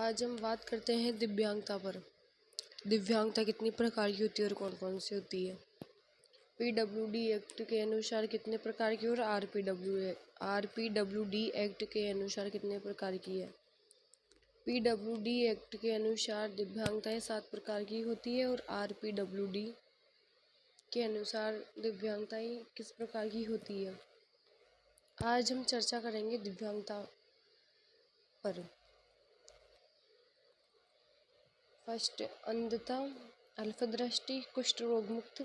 आज हम बात करते हैं दिव्यांगता पर। दिव्यांगता कितनी प्रकार की होती है और कौन कौन सी होती है। पीडब्ल्यूडी एक्ट के अनुसार कितने प्रकार की और आरपीडब्ल्यूडी एक्ट के अनुसार कितने प्रकार की है। पीडब्ल्यूडी एक्ट के अनुसार दिव्यांगताएं 7 प्रकार की होती है और आरपीडब्ल्यूडी के अनुसार दिव्यांगताएं किस प्रकार की होती है। आज हम चर्चा करेंगे दिव्यांगता पर। फर्स्ट, अंधता, अल्पदृष्टि, कुष्ठ रोग मुक्त,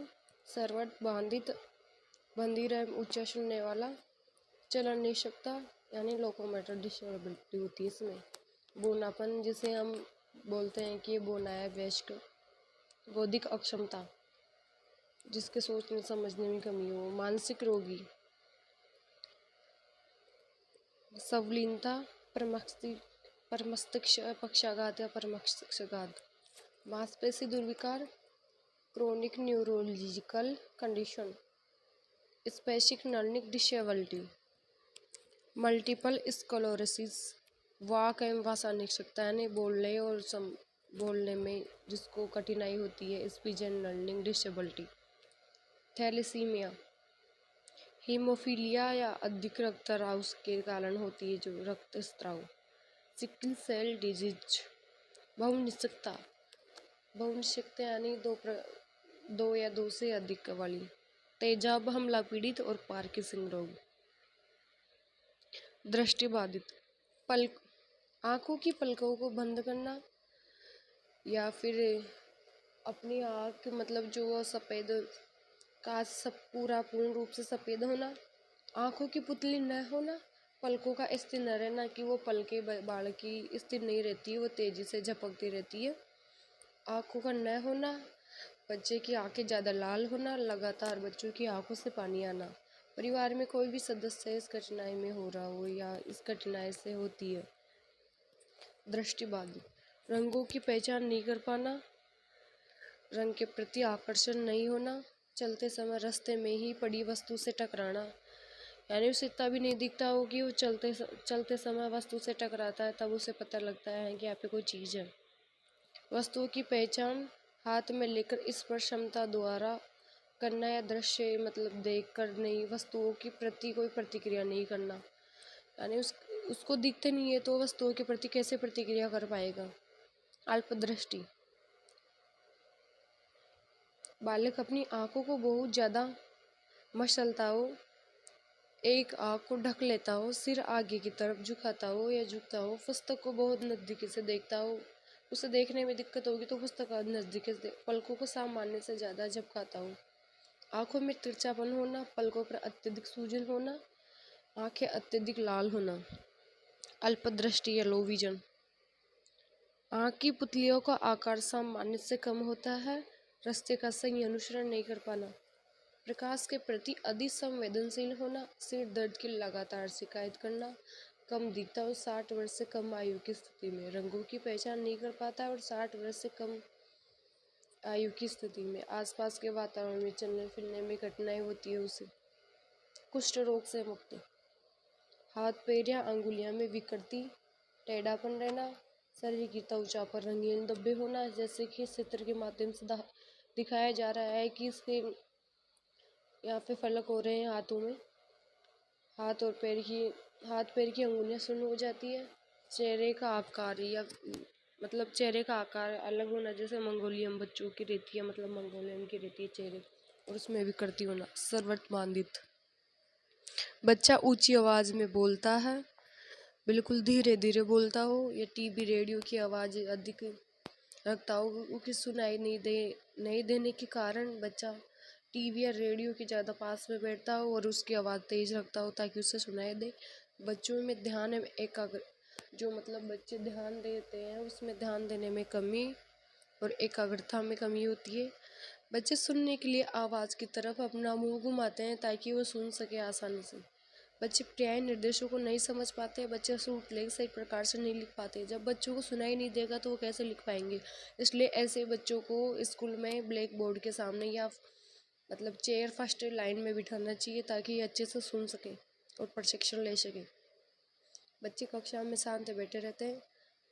सर्वत्र बाधित, बधिर एवं उच्च सुनने वाला, चलन नहीं सकता यानी लोकोमोटर डिसेबिलिटी होती है इसमें। बौनापन, जिसे हम बोलते हैं कि बौना है, वयस्क। बौद्धिक अक्षमता, जिसके सोचने समझने में कमी हो। मानसिक रोगी, संवलीनता, पक्षाघात या परमस्तक्षाघात। मांसपेशी दुर्विकार, chronic neurological condition, स्पेसिक learning disability, multiple sclerosis, वाक एवं भाषा निषेधता यानी बोलने और बोलने में जिसको कठिनाई होती है, speech and learning disability. Thalassaemia, haemophilia या अधिक रक्तस्राव के कारण होती है जो रक्तस्राव। सिकल सेल डिजीज, बहुनिश्चितता, यानी दो या दो से अधिक वाली। तेजाब हमला पीड़ित और पार्किंसन रोग। दृष्टिबाधित, आंखों की पलकों को बंद करना या फिर अपनी आंख मतलब जो सफ़ेद का सब पूर्ण रूप से सफ़ेद होना, आंखों की पुतली न होना, पलकों का स्थिर न रहना कि वो पलके बाल की स्थिर नहीं रहती, वो तेजी से झपकती रहती है। आंखों का न होना, बच्चे की आंखें ज़्यादा लाल होना, लगातार बच्चों की आंखों से पानी आना। परिवार में कोई भी सदस्य इस कठिनाई में हो रहा हो या इस कठिनाई से होती है। दृष्टिबाधित, रंगों की पहचान नहीं कर पाना, रंग के प्रति आकर्षण नहीं होना, चलते समय रास्ते में ही पड़ी वस्तु से टकराना, यानी उसे इतना भी नहीं दिखता हो कि वो चलते समय वस्तु से टकराता है, तब उसे पता लगता है कि यहाँ पे कोई चीज़ है। वस्तुओं की पहचान हाथ में लेकर स्पर्श क्षमता द्वारा करना या दृश्य मतलब देख कर नहीं, वस्तुओं के प्रति कोई प्रतिक्रिया नहीं करना, यानी उसको दिखते नहीं है तो वस्तुओं के प्रति कैसे प्रतिक्रिया कर पाएगा। अल्पदृष्टि, बालक अपनी आंखों को बहुत ज़्यादा मसलता हो, एक आंख को ढक लेता हो, सिर आगे की तरफ झुकाता हो या झुकता हो, पुस्तक को बहुत नज़दीकी से देखता हो, उसे देखने में दिक्कत होगी तो पुस्तक नज़दीक से पलकों को सामान्य से ज़्यादा झपकाता हो, आंखों में तिरछापन होना, पलकों पर अत्यधिक सूजन होना, आंखें अत्यधिक लाल होना। अल्पदृष्टि या लो विजन, आंख की पुतलियों का आकार सामान्य से कम होता है, रास्ते का सही अनुसरण नहीं कर पाना, प्रकाश के प्रति अधिक संवेदनशील होना, सिर दर्द की लगातार शिकायत करना, कम दिखता और 60 वर्ष से कम आयु की स्थिति में, रंगों की पहचान नहीं कर पाता और 60 वर्ष से कम आयु की स्थिति में, आसपास के वातावरण में चलने फिरने में कठिनाई होती है उसे। कुष्ठ रोग से मुक्ति, हाथ पैर या अंगुलियां में विकृति, टेढ़ापन रहना, शरीर की त्वचा पर रंगीन धब्बे होना, जैसे कि चित्र के माध्यम से दिखाया जा रहा है कि इसके यहाँ पे फलक हो रहे हैं हाथों में, हाथ पैर की अंगुलियां सुन्न हो जाती है, चेहरे का आकार या मतलब चेहरे का आकार अलग होना, जैसे मंगोलियन बच्चों की रहती है, मतलब मंगोलियन की रहती है चेहरे, और उसमें विकृति होना। सर्वत्र बाधित, बच्चा ऊंची आवाज़ में बोलता है, बिल्कुल धीरे धीरे बोलता हो, या टीवी रेडियो की आवाज़ अधिक रखता हो, उसकी सुनाई नहीं देने के कारण बच्चा टीवी या रेडियो के ज़्यादा पास में बैठता हो और उसकी आवाज़ तेज़ रखता हो ताकि उसे सुनाई दे। बच्चों में ध्यान एकाग्र, जो मतलब बच्चे ध्यान देते हैं उसमें ध्यान देने में कमी और एकाग्रता में कमी होती है। बच्चे सुनने के लिए आवाज़ की तरफ अपना मुंह घुमाते हैं ताकि वो सुन सके आसानी से। बच्चे पर्याय निर्देशों को नहीं समझ पाते, बच्चे शूट सही प्रकार से नहीं लिख पाते। जब बच्चों को सुनाई नहीं देगा तो वो कैसे लिख पाएंगे, इसलिए ऐसे बच्चों को स्कूल में ब्लैक बोर्ड के सामने या मतलब चेयर फर्स्ट लाइन में बिठाना चाहिए ताकि अच्छे से सुन सके और प्रशिक्षण ले सके। बच्चे कक्षा में शांत बैठे रहते हैं,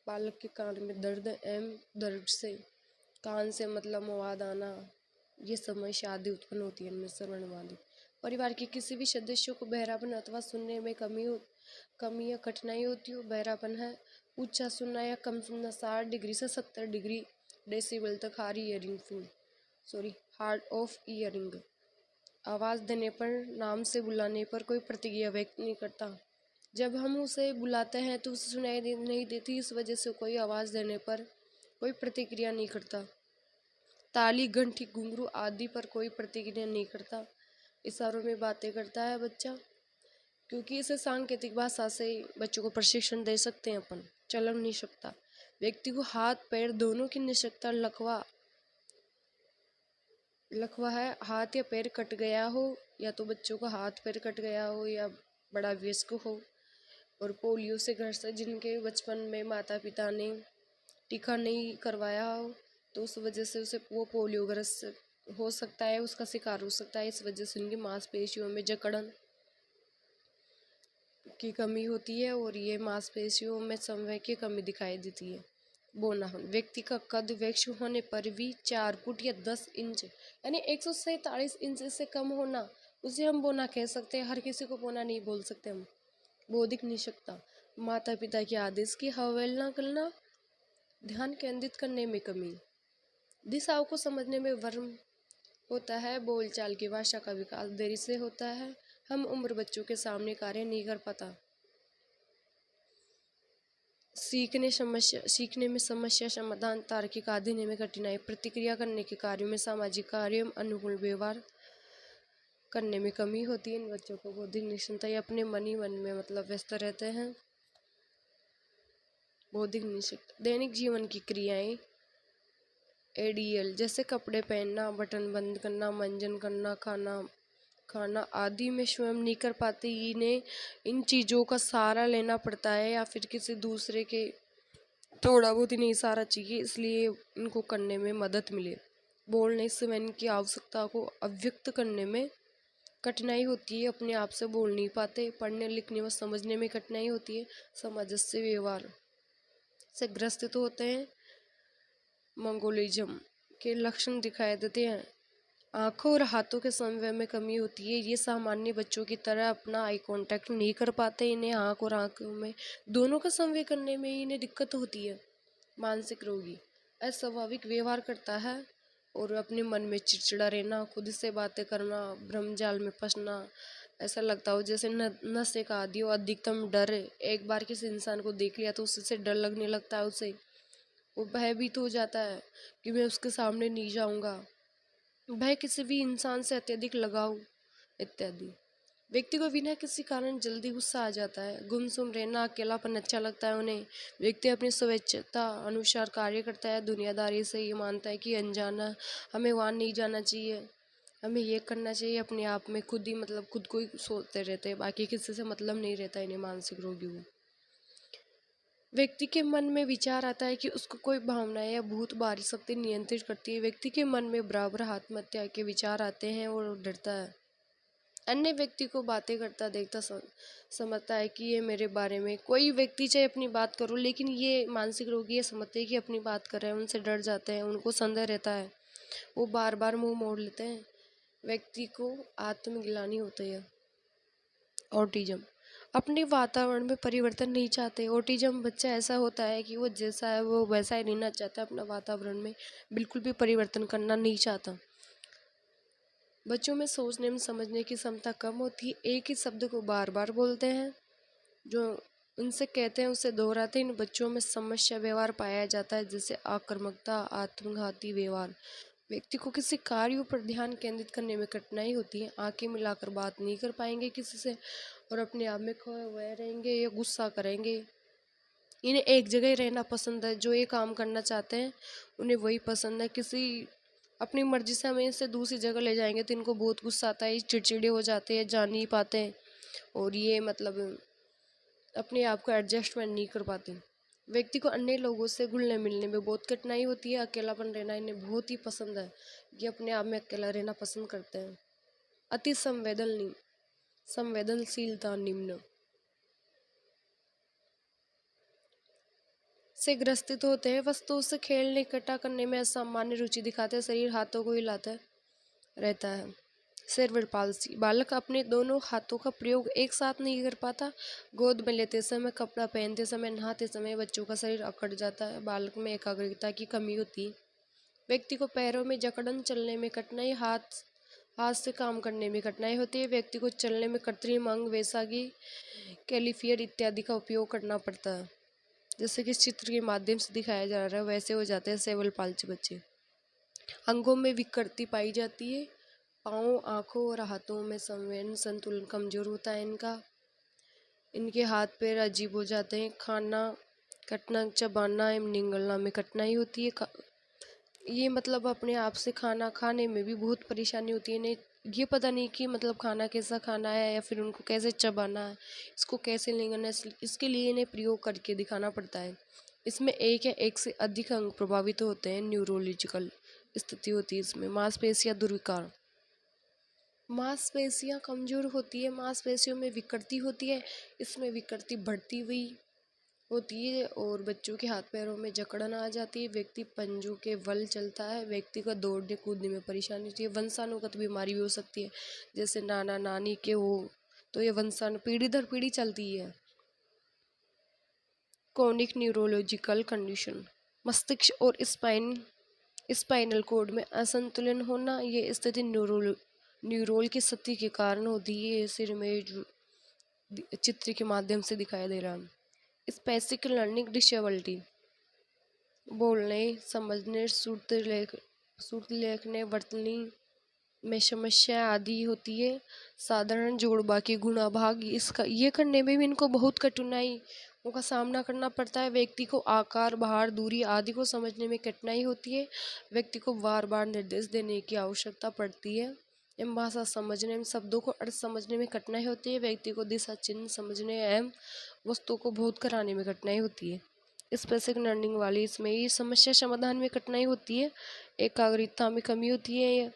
बालक के कान में दर्द एवं दर्द से कान से मतलब मवाद आना, ये समस्या आदि उत्पन्न होती है इनमें श्रवणवादी। परिवार के किसी भी सदस्यों को बहरापन अथवा सुनने में कमी या कठिनाई होती हो। बहरापन है ऊंचा सुनना या कम सुनना, 60 डिग्री से 70 डिग्री डेसिबल तक हार्ड ऑफ ईयरिंग। आवाज़ देने पर, नाम से बुलाने पर कोई प्रतिक्रिया व्यक्त नहीं करता। जब हम उसे बुलाते हैं तो उसे सुनाई नहीं देती, इस वजह से कोई आवाज़ देने पर कोई प्रतिक्रिया नहीं करता। ताली, घंटी, घुंघरू आदि पर कोई प्रतिक्रिया नहीं करता। इशारों में बातें करता है बच्चा, क्योंकि इसे सांकेतिक भाषा से बच्चों को प्रशिक्षण दे सकते हैं अपन। चलन नहीं सकता, व्यक्ति को हाथ पैर दोनों की निशक्ता लकवा है। हाथ या पैर कट गया हो, या तो बच्चों का हाथ पैर कट गया हो या बड़ा वयस्क हो, और पोलियो से ग्रस्त है, जिनके बचपन में माता पिता ने टीका नहीं करवाया हो, तो उस वजह से उसे वो पोलियोग्रस्त हो सकता है, उसका शिकार हो सकता है। इस वजह से उनकी मांसपेशियों में जकड़न की कमी होती है और ये मांसपेशियों में संवेग की कमी दिखाई देती है। बोना होना, व्यक्ति का कद वृक्ष होने पर भी 4 फुट या 10 इंच यानी 147 इंच से कम होना, उसे हम बोना कह सकते हैं। हर किसी को बोना नहीं बोल सकते हम। बौद्धिक निशक्ता, माता पिता के आदेश की अवहेलना करना, ध्यान केंद्रित करने में कमी, दिशाओं को समझने में भ्रम होता है, बोलचाल की भाषा का विकास देरी से होता है, हम उम्र बच्चों के सामने कार्य नहीं कर पाता, सीखने में समस्या समाधान, तार्किक आदि में कठिनाई, प्रतिक्रिया करने के कार्यों में, सामाजिक कार्यों में अनुकूल व्यवहार करने में कमी होती है। इन बच्चों को बौद्धिक निशक्ता, ये अपने मन ही मन में मतलब व्यस्त रहते हैं। बौद्धिक निशक्ता, दैनिक जीवन की क्रियाएं एडीएल जैसे कपड़े पहनना, बटन बंद करना, मंजन करना, खाना आदि में स्वयं नहीं कर पाते। इन्हें इन चीज़ों का सहारा लेना पड़ता है या फिर किसी दूसरे के थोड़ा बहुत इन्हें इशारा चाहिए, इसलिए इनको करने में मदद मिले। बोलने से इनकी आवश्यकता को अव्यक्त करने में कठिनाई होती है, अपने आप से बोल नहीं पाते, पढ़ने लिखने व समझने में कठिनाई होती है, सामंजस्य व्यवहार से ग्रसित होते हैं, मंगोलिज्म के लक्षण दिखाई देते हैं। आंखों और हाथों के संवेग में कमी होती है, ये सामान्य बच्चों की तरह अपना आई कांटेक्ट नहीं कर पाते, इन्हें आंख और आंखों में दोनों का संवेग करने में इन्हें दिक्कत होती है। मानसिक रोगी अस्वाभाविक व्यवहार करता है और अपने मन में चिड़चिड़ा रहना, खुद से बातें करना, भ्रमजाल में फंसना, ऐसा लगता हो जैसे नशे का आदि हो। अधिकतम डर, एक बार किसी इंसान को देख लिया तो उससे डर लगने लगता है, उसे वो भयभीत हो जाता है कि मैं उसके सामने नहीं जाऊंगा। भय किसी भी इंसान से अत्यधिक लगाव इत्यादि। व्यक्ति को बिना किसी कारण जल्दी गुस्सा आ जाता है, गुमसुम रहना, अकेलापन अच्छा लगता है उन्हें। व्यक्ति अपनी स्वेच्छता अनुसार कार्य करता है, दुनियादारी से ये मानता है कि अनजाना हमें वहाँ नहीं जाना चाहिए, हमें ये करना चाहिए। अपने आप में खुद ही मतलब खुद को ही सोचते रहते हैं, बाकी किसी से मतलब नहीं रहता इन्हें मानसिक रोगी को। व्यक्ति के मन में विचार आता है कि उसको कोई भावना या भूत बारी शक्ति नियंत्रित करती है। व्यक्ति के मन में बराबर आत्महत्या के विचार आते हैं और डरता है। अन्य व्यक्ति को बातें करता देखता समझता है कि ये मेरे बारे में, कोई व्यक्ति चाहे अपनी बात करो, लेकिन ये मानसिक रोगी ये समझते हैं कि अपनी बात कर रहे हैं, उनसे डर जाते हैं, उनको संदेह रहता है, वो बार बार मुंह मोड़ लेते हैं। व्यक्ति को आत्मग्लानि होती है। ऑटिज्म, अपने वातावरण में परिवर्तन नहीं चाहते। ऑटिज्म बच्चा ऐसा होता है कि वो जैसा है वो वैसा ही रहना चाहता है, अपना वातावरण में बिल्कुल भी परिवर्तन करना नहीं चाहता। बच्चों में सोचने में समझने की क्षमता कम होती है, एक ही शब्द को बार बार बोलते हैं, जो उनसे कहते हैं उसे दोहराते हैं। इन बच्चों में समस्या व्यवहार पाया जाता है, जैसे आक्रामकता, आत्मघाती व्यवहार। व्यक्ति को किसी कार्य पर ध्यान केंद्रित करने में कठिनाई होती है, आंखें मिलाकर बात नहीं कर पाएंगे किसी से और अपने आप में खोए हुए रहेंगे या गुस्सा करेंगे। इन्हें एक जगह ही रहना पसंद है, जो ये काम करना चाहते हैं उन्हें वही पसंद है। किसी अपनी मर्जी से हमें इसे दूसरी जगह ले जाएंगे तो इनको बहुत गुस्सा आता है, चिड़चिड़े हो जाते हैं, जा नहीं पाते हैं और ये मतलब अपने आप को एडजस्टमेंट नहीं कर पाते। व्यक्ति को अन्य लोगों से घुलने मिलने में बहुत कठिनाई होती है, अकेलापन रहना इन्हें बहुत ही पसंद है, ये अपने आप में अकेला रहना पसंद करते हैं। अति संवेदनशीलता निम्न, से ग्रसित होते हैं, वस्तुओं से खेलने इकट्ठा करने में असामान्य रुचि दिखाते हैं, शरीर हाथों को हिलाता रहता है। सेरेब्रल पाल्सी, बालक अपने दोनों हाथों का प्रयोग एक साथ नहीं कर पाता। गोद में लेते समय, कपड़ा पहनते समय, नहाते समय बच्चों का शरीर अकड़ जाता है। बालक में एकाग्रता की कमी होती है। व्यक्ति को पैरों में जकड़न, चलने में कठिनाई, हाथ से काम करने में कठिनाई होती है। व्यक्ति को चलने में कृत्रिम अंग, वैसागी, कैलिफियर इत्यादि का उपयोग करना पड़ता है। जैसे कि इस चित्र के माध्यम से दिखाया जा रहा है, वैसे हो जाते हैं सेरेब्रल पाल्सी बच्चे। अंगों में विकृति पाई जाती है। पाँव, आँखों और हाथों में संवेदन संतुलन कमजोर होता है इनके हाथ पैर अजीब हो जाते हैं। खाना कटना, चबाना एवं निगलना में कठिनाई होती है। ये मतलब अपने आप से खाना खाने में भी बहुत परेशानी होती है। इन्हें ये पता नहीं कि मतलब खाना कैसा खाना है या फिर उनको कैसे चबाना है, इसको कैसे निगलना है, इसके लिए इन्हें प्रयोग करके दिखाना पड़ता है। इसमें एक या एक से अधिक अंग प्रभावित होते हैं। न्यूरोलॉजिकल स्थिति होती है इसमें। मांसपेशियां दुर्विकार, मांसपेशियां कमजोर होती है, मांसपेशियों में विकृति होती है। इसमें विकृति बढ़ती हुई होती है और बच्चों के हाथ पैरों में जकड़न आ जाती है। व्यक्ति पंजों के बल चलता है। व्यक्ति को दौड़ने कूदने में परेशानी होती है। वंशानुगत बीमारी भी हो सकती है, जैसे नाना नानी के हो तो ये वंशानु पीढ़ी दर पीढ़ी चलती है। कॉनिक न्यूरोलॉजिकल कंडीशन, मस्तिष्क और स्पाइनल कोड में असंतुलन होना। ये स्थिति न्यूरोल की क्षति के कारण होती है। सिर में चित्र के माध्यम से दिखाई दे रहा है। स्पेसिक लर्निंग डिसेबिलिटी, बोलने, समझने, सूत्र लिखने, वर्तनी में समस्या आदि होती है। साधारण जोड़बा की गुणा भाग, इसका ये करने में भी इनको बहुत कठिनाइयों का सामना करना पड़ता है। व्यक्ति को आकार, भार, दूरी आदि को समझने में कठिनाई होती है। व्यक्ति को बार बार निर्देश देने की आवश्यकता पड़ती है। एवं भाषा समझने में, शब्दों को अर्थ समझने में कठिनाई होती है। व्यक्ति को दिशा चिन्ह समझने एवं वस्तुओं को बोध कराने में कठिनाई होती है। स्पेसिक लर्निंग वाली इसमें ये समस्या समाधान में कठिनाई होती है। एकाग्रता में कमी होती है।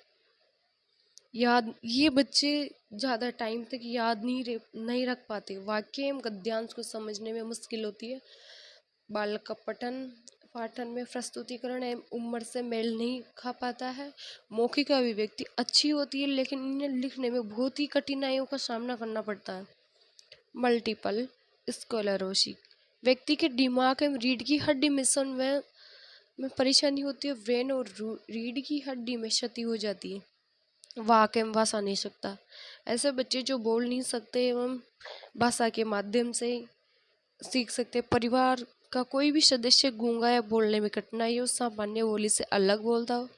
याद, ये बच्चे ज़्यादा टाइम तक याद नहीं रख पाते। वाक्य एवं गद्यांश को समझने में मुश्किल होती है। बालक का पाठन में प्रस्तुतिकरण एवं उम्र से मेल नहीं खा पाता है। मौखिक अभिव्यक्ति अच्छी होती है, लेकिन इन्हें लिखने में बहुत ही कठिनाइयों का सामना करना पड़ता है। मल्टीपल स्क्लेरोसिस, व्यक्ति के दिमाग एवं रीढ़ की हड्डी में परेशानी होती है। ब्रेन और रीढ़ की हड्डी में क्षति हो जाती है। वाक एवं भाषा नहीं सकता, ऐसे बच्चे जो बोल नहीं सकते एवं भाषा के माध्यम से सीख सकते। परिवार का कोई भी सदस्य गूंगा या बोलने में कठिनाई हो, सामान्य बोली से अलग बोलता हो,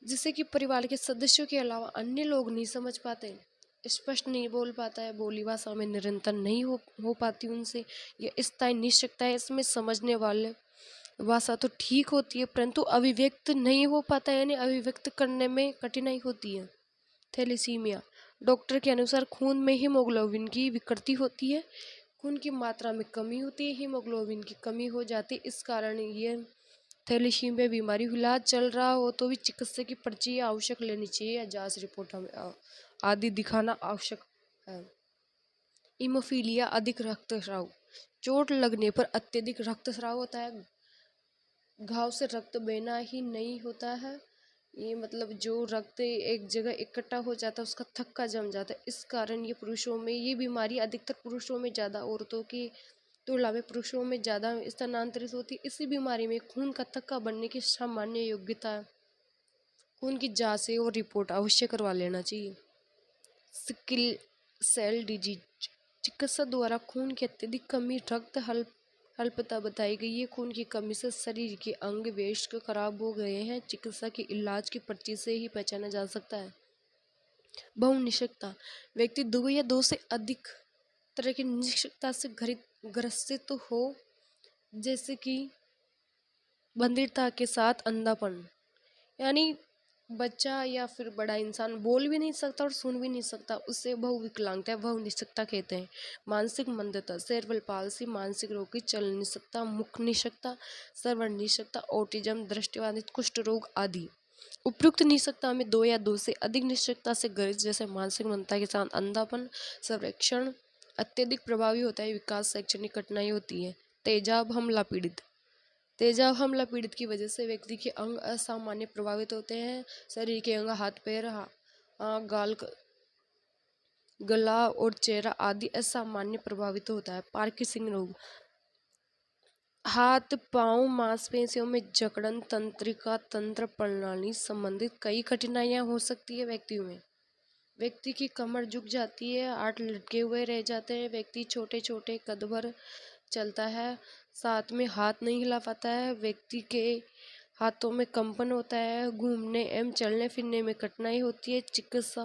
जिससे कि परिवार के सदस्यों के अलावा अन्य लोग नहीं समझ पाते, स्पष्ट नहीं बोल पाता है, बोली भाषा में निरंतर नहीं हो पाती उनसे, यह स्थायी नहीं सकता है। इसमें समझने वाले भाषा तो ठीक होती है, परंतु अभिव्यक्त नहीं हो पाता है, यानी अभिव्यक्त करने में कठिनाई होती है। थैलेसीमिया, डॉक्टर के अनुसार खून में हीमोग्लोबिन की विकृति होती है। खून की मात्रा में कमी होती है, हीमोग्लोबिन की कमी हो जाती है। इस कारण ये थैलेसीमिया बीमारी इलाज चल रहा हो तो भी चिकित्सक की पर्ची आवश्यक लेनी चाहिए या जांच रिपोर्ट हमें आदि दिखाना आवश्यक है। हीमोफीलिया, अधिक रक्तस्राव, चोट लगने पर अत्यधिक रक्तस्राव होता है। घाव से रक्त बहना ही नहीं होता है, ये मतलब जो रक्त एक जगह इकट्ठा हो जाता है उसका थक्का जम जाता है। इस कारण ये पुरुषों में, ये बीमारी अधिकतर पुरुषों में ज़्यादा, औरतों की तुलना में पुरुषों में ज़्यादा स्थानांतरित होती है। इसी बीमारी में खून का थक्का बनने की सामान्य योग्यता, खून की जांच और रिपोर्ट अवश्य करवा लेना चाहिए। सिकल सेल डिजीज, चिकित्सा द्वारा खून की अत्यधिक कमी, रक्त अल्पता बताई गई है। खून की कमी से शरीर के अंग वेश खराब हो गए हैं, चिकित्सा के इलाज की पर्ची से ही पहचाना जा सकता है। बहुनिशक्ता, व्यक्ति दो या दो से अधिक तरह की निशक्ता से ग्रसित हो, जैसे कि बधिरता के साथ अंधापन, यानी बच्चा या फिर बड़ा इंसान बोल भी नहीं सकता और सुन भी नहीं सकता, उससे बहुविकलांगता, बहुनिशक्ता कहते हैं। मानसिक मंदता, सेरेब्रल पाल्सी, मानसिक रोग की चल नहीं सकता, मुख निशक्ता, श्रवण निशक्ता, ऑटिज्म, दृष्टिबाधित, कुष्ठ रोग आदि। उपयुक्त निशक्ता में दो या दो से अधिक निशक्ता से ग्रसित, जैसे मानसिक मंदता के साथ अंधापन, सर्वेक्षण अत्यधिक प्रभावी होता है, विकास, शैक्षणिक कठिनाई होती है। तेजाब हमला पीड़ित। तेजाब हमला पीड़ित की वजह से व्यक्ति के अंग असामान्य प्रभावित होते हैं। शरीर के अंग हाथ पैर आँख गला और चेहरा आदि असामान्य प्रभावित होता है। पार्किंसन रोग, हाथ पांव मांसपेशियों में जकड़न, तंत्रिका तंत्र प्रणाली संबंधित कई कठिनाइयां हो सकती है व्यक्तियों में। व्यक्ति की कमर झुक जाती है, हाथ लटके हुए रह जाते हैं, व्यक्ति छोटे छोटे कदम भर चलता है, साथ में हाथ नहीं हिला पाता है, व्यक्ति के हाथों में कंपन होता है, घूमने एवं चलने फिरने में कठिनाई होती है। चिकित्सा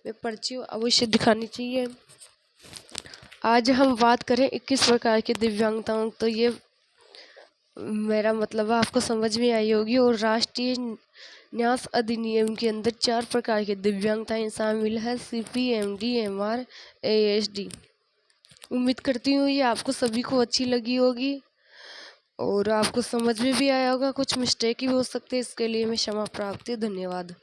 में पर्ची अवश्य दिखानी चाहिए। आज हम बात करें 21 प्रकार की दिव्यांगताओं, तो ये मेरा मतलब आपको समझ में आई होगी। और राष्ट्रीय न्यास अधिनियम के अंदर 4 प्रकार की दिव्यांगताएं शामिल है, CP, MD, MR, ASD। उम्मीद करती हूँ ये आपको सभी को अच्छी लगी होगी और आपको समझ में भी आया होगा। कुछ मिस्टेक ही हो सकते हैं, इसके लिए मैं क्षमा प्रार्थी। धन्यवाद।